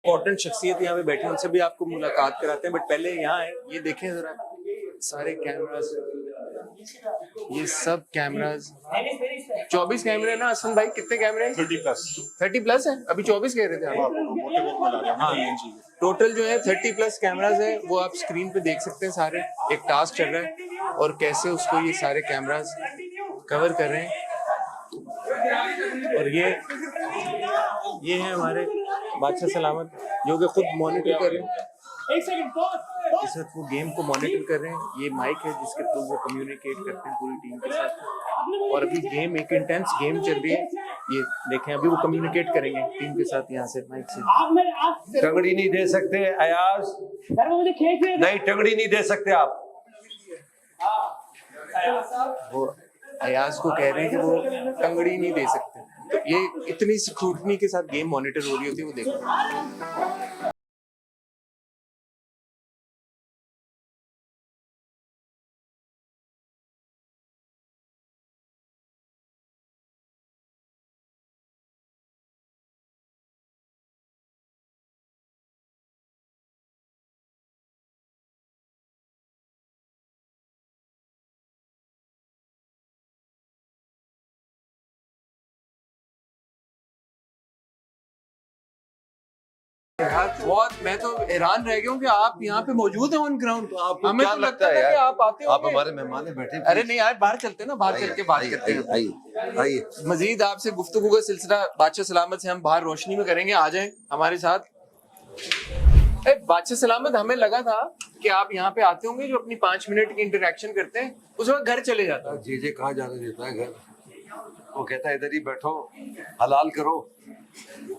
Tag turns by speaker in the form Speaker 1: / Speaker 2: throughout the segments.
Speaker 1: Important शख्सियत यहाँ पे बैठे हैं, उनसे भी आपको मुलाकात कराते हैं, बट पहले यहाँ है, ये देखें जरा सारे कैमरास, ये सब कैमरास, 24 कैमरे ना असलम भाई, कितने कैमरे हैं? 30+ है, अभी 24 कह रहे थे आप। हाँ, टोटल जो है 30+ कैमरास है, वो आप स्क्रीन पे देख सकते हैं सारे। एक टास्क चल रहा है और कैसे उसको ये सारे कैमरास कवर कर रहे हैं। और ये है हमारे बादशाह सलामत, जो कि खुद मॉनिटर कर रहे हैं, इस वक्त वो गेम को मॉनिटर कर रहे हैं। ये माइक है जिसके थ्रू वो कम्युनिकेट करते हैं पूरी टीम के साथ। और अभी गेम एक इंटेंस गेम चल रही है, ये देखें अभी वो कम्युनिकेट करेंगे टीम के साथ यहाँ से माइक से।
Speaker 2: टंगड़ी नहीं दे सकते अयाज, नहीं टंगड़ी नहीं दे सकते आप।
Speaker 1: वो अयाज को कह रहे हैं कि वो टंगड़ी नहीं दे सकते, तो ये इतनी स्क्रूटनी के साथ गेम मॉनिटर हो रही होती है, वो देखो। यार बहुत, मैं तो हैरान रह गया हूँ कि आप यहाँ पे मौजूद हैं ऑन ग्राउंड।
Speaker 2: तो आपको
Speaker 1: हमें
Speaker 2: क्या
Speaker 1: तो
Speaker 2: लगता है
Speaker 1: था
Speaker 2: यार,
Speaker 1: कि आप आते हो,
Speaker 2: आप हमारे मेहमान हैं, बैठे।
Speaker 1: अरे नहीं यार, बाहर चलते हैं ना, बाहर चल के बात करते हैं।
Speaker 2: आइए
Speaker 1: मजीद आपसे गुफ्तगू का सिलसिला बादशाह सलामत से हम बाहर रोशनी में करेंगे, आ जाएं हमारे साथ। बादशाह सलामत, हमें लगा था कि आप यहाँ पे आते होंगे, जो अपनी 5 मिनट की इंटरेक्शन करते हैं, उस वक्त घर चले जाता है।
Speaker 2: जे कहाँ जाने देता है घर, वो कहता है इधर ही बैठो, हलाल करो,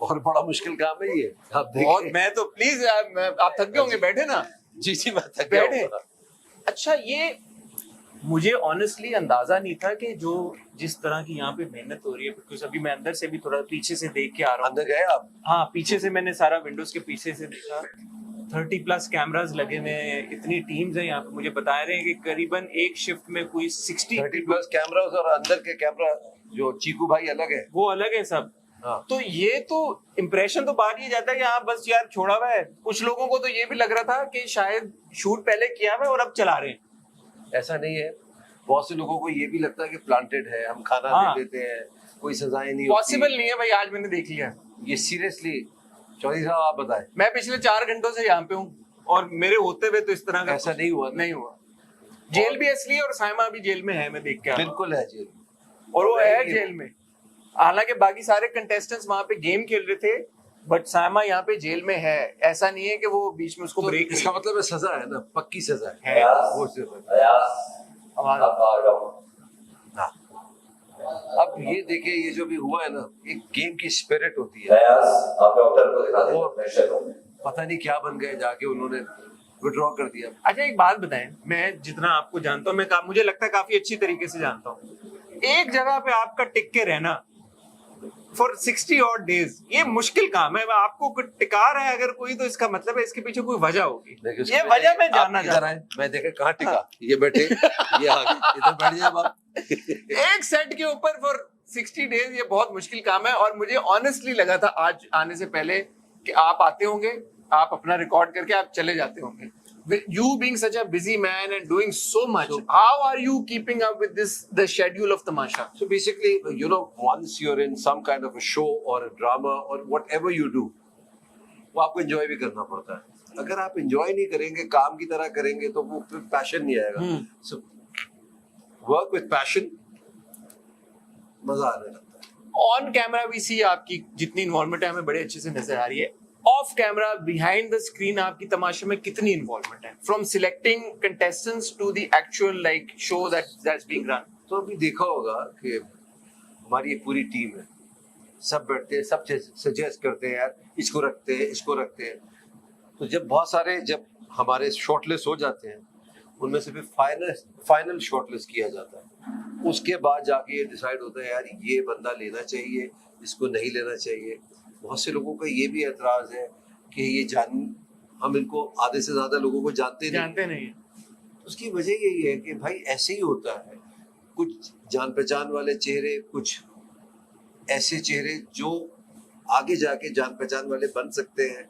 Speaker 2: और बड़ा मुश्किल काम है ये, आप
Speaker 1: और
Speaker 2: देखिए।
Speaker 1: मैं तो प्लीज आप थक गए होंगे, बैठे ना।
Speaker 2: जी मैं थक गया
Speaker 1: बैठे।
Speaker 2: हूँ।
Speaker 1: अच्छा, ये मुझे ऑनेस्टली अंदाजा नहीं था कि जो जिस तरह की यहाँ पे मेहनत हो रही है, बिकॉज अभी मैं अंदर से भी थोड़ा पीछे से देख के आ रहा हूँ।
Speaker 2: अंदर गए आप?
Speaker 1: हाँ, पीछे से मैंने सारा विंडोज के पीछे से देखा। 30+ कैमरास लगे हुए हैं, इतनी टीम्स हैं यहाँ पे। मुझे बता रहे हैं कि करीबन एक शिफ्ट में कोई
Speaker 2: 30+ कैमरा, और अंदर के कैमरा जो चीकू भाई अलग है,
Speaker 1: वो अलग है सब।
Speaker 2: हाँ।
Speaker 1: तो ये तो इम्प्रेशन तो बाहर ये जाता है कि हाँ बस यार छोड़ा हुआ है। कुछ लोगों को तो ये भी लग रहा था कि शायद शूट पहले किया हुआ है और अब चला रहे हैं।
Speaker 2: ऐसा नहीं है, बहुत से लोगों को ये भी लगता है कि प्लांटेड है, हम खाना
Speaker 1: हाँ।
Speaker 2: दे देते हैं, कोई सजाएं नहीं
Speaker 1: पॉसिबल नहीं है भाई, आज मैंने देख लिया।
Speaker 2: ये सीरियसली चौधरी साहब आप बताएं।
Speaker 1: मैं पिछले 4 घंटों से यहाँ पे हूँ और मेरे होते हुए तो इस तरह का
Speaker 2: ऐसा नहीं हुआ,
Speaker 1: नहीं हुआ। जेल भी असली है और साइमा भी जेल में है, मैं देख के
Speaker 2: बिल्कुल है जेल,
Speaker 1: और वो है जेल में। हालांकि बाकी सारे कंटेस्टेंट्स वहां पे गेम खेल रहे थे, बट साइमा यहाँ पे जेल में है। ऐसा नहीं है कि वो बीच में उसको
Speaker 2: तो
Speaker 1: ब्रेक।
Speaker 2: इसका मतलब है सजा है ना, पक्की सजा है। वो हाँ। अब ये देखिए, ये जो भी हुआ है ना, एक गेम की स्पिरिट होती है। वो पता नहीं क्या बन गए, जाके उन्होंने विड्रॉ कर दिया।
Speaker 1: अच्छा एक बात बताएं, मैं जितना आपको जानता हूँ, मुझे लगता है काफी अच्छी तरीके से जानता हूँ, एक जगह पे आपका टिक के रहना फॉर 60 odd days, ये मुश्किल काम है। आपको टिका रहा है अगर कोई, तो इसका मतलब है इसके पीछे कोई वजह होगी। ये वजह मैं जानना चाहता हूँ।
Speaker 2: मैं देखे कहाँ टिका, ये बैठे, ये आगे, इधर बैठ जाए आप।
Speaker 1: एक सेट के ऊपर फॉर 60 days, ये बहुत मुश्किल काम है। और मुझे ऑनेस्टली लगा था आज आने से पहले कि आप आते होंगे, आप अपना रिकॉर्ड करके आप चले जाते होंगे। You being such a busy man and doing so much, how are you keeping up with the schedule of Tamasha?
Speaker 2: So basically, you know, once you're in some kind of a show or a drama or whatever you do, वो आपको enjoy भी करना पड़ता है। अगर आप enjoy नहीं करेंगे, काम की तरह करेंगे, तो वो फिर passion नहीं आएगा। So work with passion, मजा आने लगता है।
Speaker 1: On camera we see आपकी जितनी इन्वॉल्वमेंट है हमें बड़े अच्छे से नजर आ रही है। Off camera behind the screen आपकी तमाशे में कितनी इन्वॉल्वमेंट है, from selecting contestants to the actual like show that's being run?
Speaker 2: तो अभी देखा होगा कि हमारी एक पूरी टीम है, सब बैठते हैं, सब सजेस्ट करते हैं, यार इसको रखते हैं, इसको रखते हैं। तो जब बहुत सारे जब हमारे शॉर्टलिस्ट हो जाते हैं, उनमें से फिर फाइनल शॉर्टलिस्ट किया जाता है। उसके बाद जाके ये डिसाइड होता है, यार ये बंदा लेना चाहिए, इसको नहीं लेना चाहिए। बहुत से लोगों का ये भी एतराज है कि ये हम इनको आधे से ज्यादा लोगों को जानते नहीं। उसकी वजह यही है कि भाई ऐसे ही होता है, कुछ जान पहचान वाले चेहरे, कुछ ऐसे चेहरे जो आगे जाके जान पहचान वाले बन सकते हैं,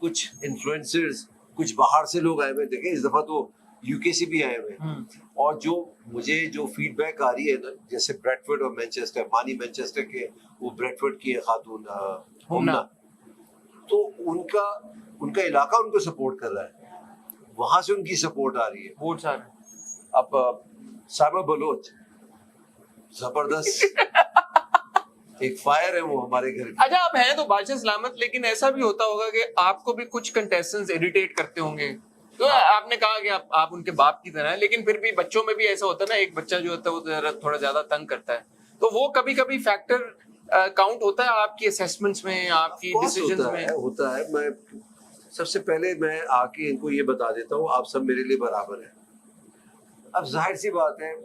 Speaker 2: कुछ इन्फ्लुएंसर्स, कुछ बाहर से लोग आए हुए देखे, इस दफा तो यूके से भी आए हुए हैं। और जो मुझे जो फीडबैक आ रही है ना, जैसे ब्रेडफोर्ड और मैनचेस्टर, मानी मैनचेस्टर के, वो ब्रेडफोर्ड की है खातून हुमना, तो उनका इलाका उनको सपोर्ट कर रहा है, वहां से उनकी सपोर्ट आ रही है।
Speaker 1: वोट्स आ रहे हैं।
Speaker 2: अब साइबर बलोच जबरदस्त एक फायर है वो हमारे घर की।
Speaker 1: अच्छा, आप हैं तो बादशाह सलामत, लेकिन ऐसा भी होता होगा कि आपको भी कुछ कंटेस्टेंट्स इरिटेट करते होंगे। तो आपने कहा कि आप उनके बाप की तरह हैं, लेकिन फिर भी बच्चों में भी ऐसा होता है ना, एक बच्चा जो होता है वो थोड़ा ज्यादा तंग करता है, तो वो कभी कभी फैक्टर काउंट होता है आपकी असेसमेंट्स में, आपकी डिसीजंस में?
Speaker 2: होता है। मैं सबसे पहले मैं आके इनको ये बता देता हूँ, आप सब मेरे लिए बराबर हैं। अब जाहिर सी बात है,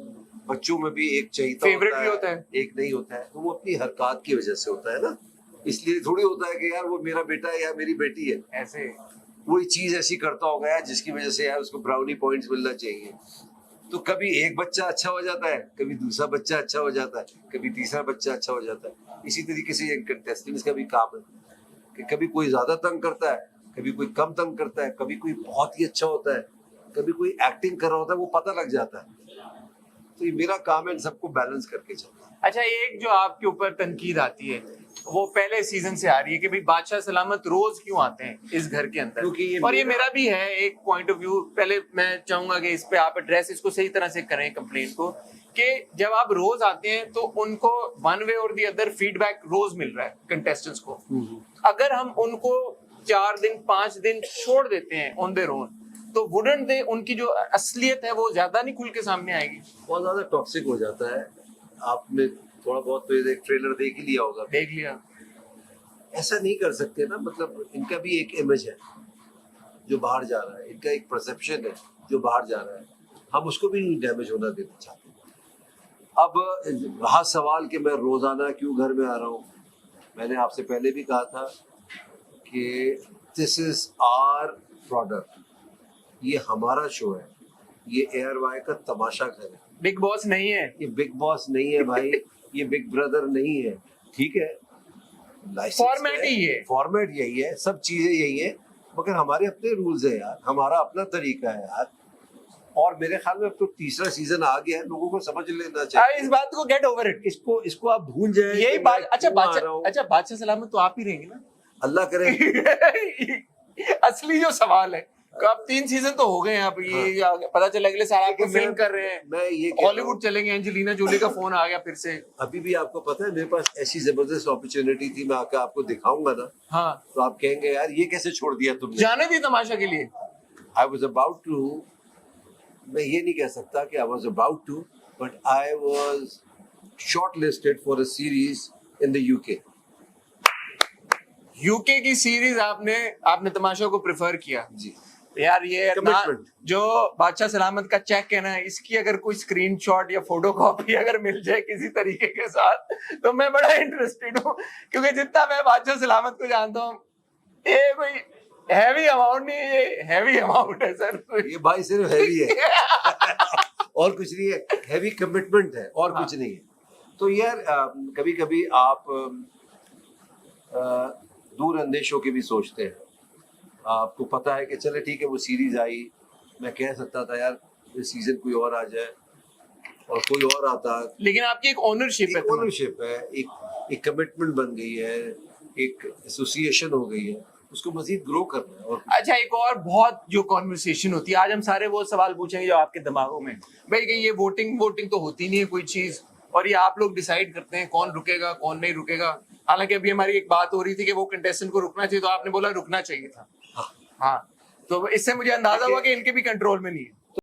Speaker 2: बच्चों में भी एक चहीता होता है, एक नहीं होता है, तो वो अपनी हरकत की वजह से होता है ना। इसलिए थोड़ी होता है कि यार वो मेरा बेटा है या मेरी बेटी है,
Speaker 1: ऐसे
Speaker 2: कोई चीज ऐसी करता होगा यार जिसकी वजह से यार उसको ब्राउनी पॉइंट्स मिलना चाहिए। तो कभी एक बच्चा अच्छा हो जाता है, कभी दूसरा बच्चा अच्छा हो जाता है, कभी तीसरा बच्चा अच्छा हो जाता है। इसी तरीके से ये कंटेस्टेंट्स का भी काम है कि कभी कोई ज्यादा तंग करता है, कभी कोई कम तंग करता है, कभी कोई बहुत ही अच्छा होता है, कभी कोई एक्टिंग कर रहा होता है, वो पता लग जाता है। तो ये मेरा काम है इन सबको बैलेंस करके चलना।
Speaker 1: अच्छा, एक जो आपके ऊपर तनकीद आती है वो पहले सीजन से आ रही है कि भाई बादशाह सलामत रोज क्यों आते हैं इस घर के अंदर, और ये मेरा भी है एक पॉइंट ऑफ व्यू। पहले मैं चाहूंगा कि इस पे आप एड्रेस इसको सही तरह से करें कंप्लेंट को, कि जब आप रोज आते हैं तो उनको वन वे और दी अदर फीडबैक रोज मिल रहा है कंटेस्टेंट्स को। अगर हम उनको 4 दिन 5 दिन छोड़ देते हैं ऑन देयर ओन, तो वुडंट दे, उनकी जो असलियत है वो ज्यादा नहीं खुल के सामने आएगी?
Speaker 2: बहुत ज्यादा टॉक्सिक हो जाता है। आपने थोड़ा बहुत तो एक ट्रेलर देख ही लिया होगा।
Speaker 1: देख लिया।
Speaker 2: ऐसा नहीं कर सकते ना, मतलब इनका भी एक इमेज है जो बाहर जा रहा है, इनका एक परसेप्शन है जो बाहर जा रहा है, हम उसको भी नहीं डैमेज होना देना चाहते। अब रहा सवाल कि मैं रोजाना क्यों घर में आ रहा हूँ, मैंने आपसे पहले भी कहा था कि दिस इज आवर प्रोडक्ट, ये हमारा शो है, ये ARY का तमाशा घर है।
Speaker 1: बिग बॉस नहीं है,
Speaker 2: ये बिग बॉस नहीं है भाई, ये बिग ब्रदर नहीं है, ठीक है।
Speaker 1: फॉर्मेट ही है,
Speaker 2: फॉर्मेट यही है, सब चीजें यही है, मगर हमारे अपने रूल्स है यार, हमारा अपना तरीका है यार। और मेरे ख्याल में अब तो तीसरा सीजन आ गया है, लोगों को समझ लेना चाहिए
Speaker 1: इस बात को, गेट ओवर इट,
Speaker 2: इसको आप भूल जाए
Speaker 1: यही बात। अच्छा बादशाह सलामत तो आप ही रहेंगे ना?
Speaker 2: अल्लाह करे।
Speaker 1: असली जो सवाल है, अब 3 सीजन तो हो गए हैं, अब ये पता चला अगले साल आपको फिल्म कर रहे हैं,
Speaker 2: मैं ये
Speaker 1: हॉलीवुड चलेंगे, एंजेलिना जोली का फोन आ गया फिर से।
Speaker 2: अभी भी आपको पता है मेरे पास ऐसी जबरदस्त अपॉर्चुनिटी थी, मैं आकर आपको दिखाऊंगा ना,
Speaker 1: हाँ,
Speaker 2: तो आप कहेंगे यार ये कैसे छोड़ दिया तुमने।
Speaker 1: जाने दी तमाशा के लिए।
Speaker 2: आई वॉज अबाउट टू, मैं ये नहीं कह सकता कि I was about to, but I was shortlisted for a series in the
Speaker 1: UK की सीरीज आपने तमाशा को प्रेफर किया
Speaker 2: जी
Speaker 1: यार। ये
Speaker 2: Commitment.
Speaker 1: जो बादशाह सलामत का चेक है ना, इसकी अगर कोई स्क्रीनशॉट या फोटोकॉपी अगर मिल जाए किसी तरीके के साथ, तो मैं बड़ा इंटरेस्टेड हूँ, क्योंकि जितना मैं बादशाह सलामत को जानता हूँ, ये कोई हैवी अमाउंट नहीं है, ये हैवी अमाउंट है सर।
Speaker 2: ये भाई सिर्फ हैवी है और कुछ नहीं है, हैवी कमिटमेंट है और कुछ नहीं है। तो यार कभी कभी आप दूर अंदेशों के भी सोचते हैं। आपको पता है कि चले ठीक है वो सीरीज आई, मैं कह सकता था यार सीजन कोई और आ जाए और कोई और आता,
Speaker 1: लेकिन आपकी एक ओनरशिप है,
Speaker 2: ओनरशिप है, एक कमिटमेंट बन गई है, एक एसोसिएशन हो गई है, उसको मजीद ग्रो करना है। और
Speaker 1: अच्छा, एक और बहुत जो कॉन्वर्सेशन होती है, आज हम सारे वो सवाल पूछेंगे जो आपके दिमागों में, भाई कि ये वोटिंग तो होती नहीं है कोई चीज, और ये आप लोग डिसाइड करते हैं कौन रुकेगा कौन नहीं रुकेगा। हालांकि अभी हमारी एक बात हो रही थी कि वो कंटेस्टेंट को रुकना चाहिए, तो आपने बोला रुकना चाहिए था। हाँ, तो इससे मुझे अंदाजा हुआ कि इनके भी कंट्रोल में नहीं है।